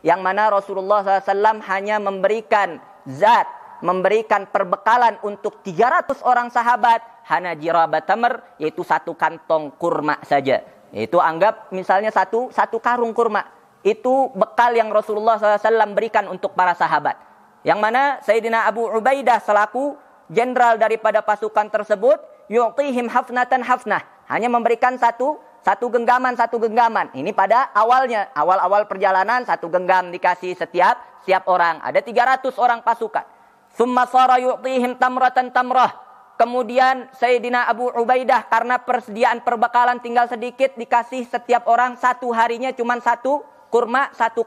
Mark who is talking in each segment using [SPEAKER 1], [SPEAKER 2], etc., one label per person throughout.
[SPEAKER 1] yang mana Rasulullah SAW hanya memberikan memberikan perbekalan untuk 300 orang sahabat, hana jirabat tamr, yaitu satu kantong kurma saja. Itu anggap misalnya satu karung kurma. Itu bekal yang Rasulullah SAW berikan untuk para sahabat. Yang mana Sayyidina Abu Ubaidah selaku jenderal daripada pasukan tersebut, yu'tihim hafnatan hafnah. Hanya memberikan satu genggaman. Ini pada awal perjalanan, satu genggam dikasih setiap orang. Ada 300 orang pasukan. Tsumma sara yu'tihim tamratan tamrah. Kemudian Sayyidina Abu Ubaidah karena persediaan perbekalan tinggal sedikit, dikasih setiap orang satu harinya cuma satu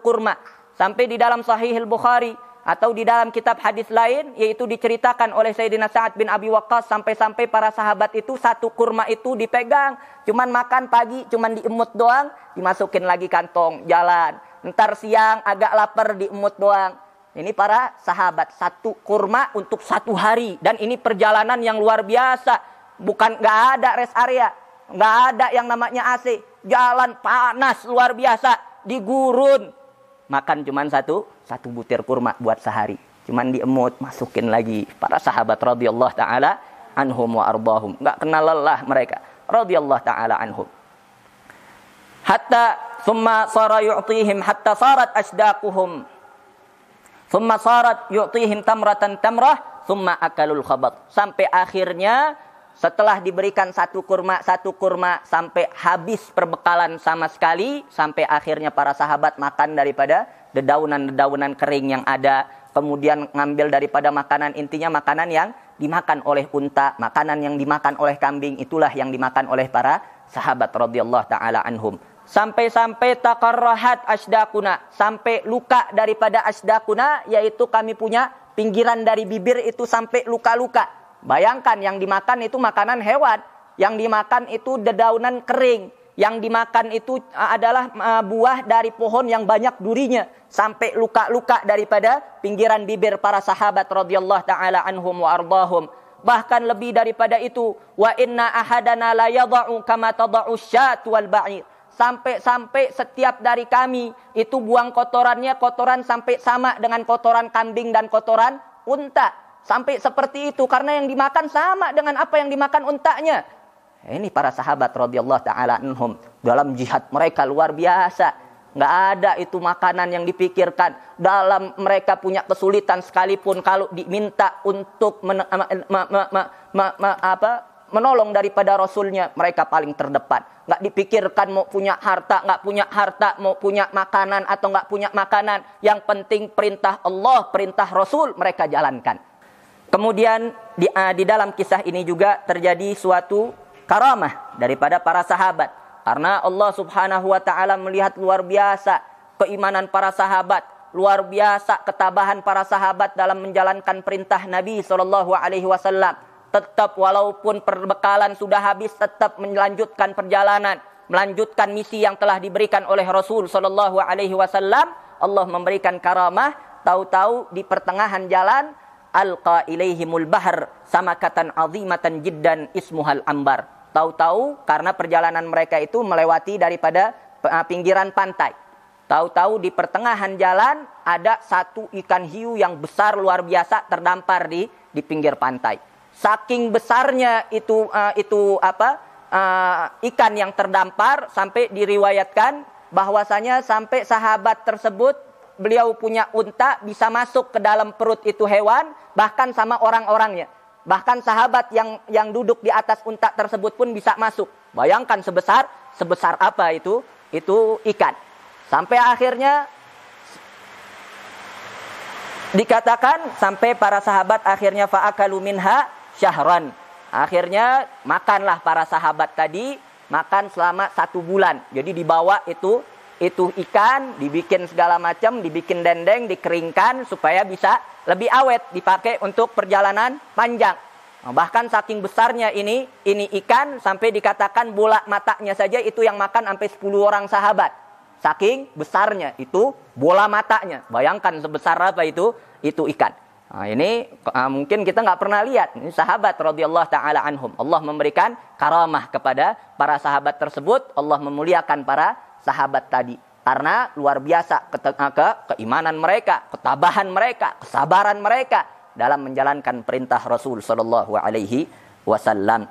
[SPEAKER 1] kurma. Sampai di dalam Sahih Al-Bukhari atau di dalam kitab hadis lain, yaitu diceritakan oleh Sayyidina Sa'ad bin Abi Waqqas, sampai-sampai para sahabat itu satu kurma itu dipegang, cuman makan pagi, cuman diemut doang, dimasukin lagi kantong, jalan. Ntar siang agak lapar, diemut doang. Ini para sahabat, satu kurma untuk satu hari. Dan ini perjalanan yang luar biasa. Nggak ada rest area, nggak ada yang namanya AC. Jalan panas luar biasa, di gurun. Makan cuman satu butir kurma buat sehari. Cuman diemut, masukin lagi. Para sahabat radhiyallahu ta'ala anhum wa ardahum. Nggak kenal lelah mereka. Radhiyallahu ta'ala anhum. Hatta thumma sara yu'tihim hatta sarat asdaquhum. Thumma sarat yu'tihim tamratan tamrah. Thumma akalul khabat. Sampai akhirnya setelah diberikan satu kurma, sampai habis perbekalan sama sekali, sampai akhirnya para sahabat makan daripada dedaunan kering yang ada, kemudian ngambil daripada makanan, intinya makanan yang dimakan oleh unta, makanan yang dimakan oleh kambing, itulah yang dimakan oleh para sahabat radhiyallahu ta'ala anhum. Sampai-sampai taqarrahat asdaquna, sampai luka daripada asdaquna, yaitu kami punya pinggiran dari bibir itu sampai luka-luka. Bayangkan yang dimakan itu makanan hewan, yang dimakan itu dedaunan kering, yang dimakan itu adalah buah dari pohon yang banyak durinya, sampai luka-luka daripada pinggiran bibir para sahabat radhiyallahu ta'ala anhum wa ardahum. Bahkan lebih daripada itu, wa inna ahadana la yada'u kama tada'u syatu wal ba'ir. Sampai setiap dari kami itu buang kotoran sampai sama dengan kotoran kambing dan kotoran unta. Sampai seperti itu, karena yang dimakan sama dengan apa yang dimakan untanya. Ini para sahabat radhiyallahu ta'ala anhum. Dalam jihad mereka luar biasa. Nggak ada itu makanan yang dipikirkan. Dalam mereka punya kesulitan sekalipun, kalau diminta untuk menolong daripada Rasulnya, mereka paling terdepan. Nggak dipikirkan mau punya harta, nggak punya harta, mau punya makanan atau nggak punya makanan. Yang penting perintah Allah, perintah Rasul mereka jalankan. Kemudian di dalam kisah ini juga terjadi suatu karamah daripada para sahabat. Karena Allah subhanahu wa ta'ala melihat luar biasa keimanan para sahabat, luar biasa ketabahan para sahabat dalam menjalankan perintah Nabi SAW. Tetap walaupun perbekalan sudah habis, tetap melanjutkan perjalanan, melanjutkan misi yang telah diberikan oleh Rasul SAW. Allah memberikan karamah, tahu-tahu di pertengahan jalan, alqa ilaihimul bahr samakatan azimatan jiddan ismuhal ambar. Tahu-tahu karena perjalanan mereka itu melewati daripada pinggiran pantai. Tahu-tahu di pertengahan jalan ada satu ikan hiu yang besar luar biasa terdampar di pinggir pantai. Saking besarnya ikan yang terdampar, sampai diriwayatkan bahwasanya sampai sahabat tersebut, beliau punya unta, bisa masuk ke dalam perut itu hewan, bahkan sama orang-orangnya. Bahkan sahabat yang duduk di atas unta tersebut pun bisa masuk. Bayangkan sebesar apa itu ikan. Sampai akhirnya dikatakan, sampai para sahabat akhirnya fa'akalu minha syahran. Akhirnya makanlah para sahabat tadi, makan selama 1 bulan. Jadi dibawa itu ikan, dibikin segala macam, dibikin dendeng, dikeringkan supaya bisa lebih awet, dipakai untuk perjalanan panjang. Nah, bahkan saking besarnya ini ikan, sampai dikatakan bola matanya saja itu yang makan sampai 10 orang sahabat. Saking besarnya itu bola matanya. Bayangkan sebesar apa itu ikan. Nah, ini mungkin kita nggak pernah lihat. Ini sahabat radhiyallahu ta'ala anhum. Allah memberikan karamah kepada para sahabat tersebut. Allah memuliakan para sahabat tadi. Karena luar biasa keimanan mereka, ketabahan mereka, kesabaran mereka dalam menjalankan perintah Rasul sallallahu alaihi wasallam.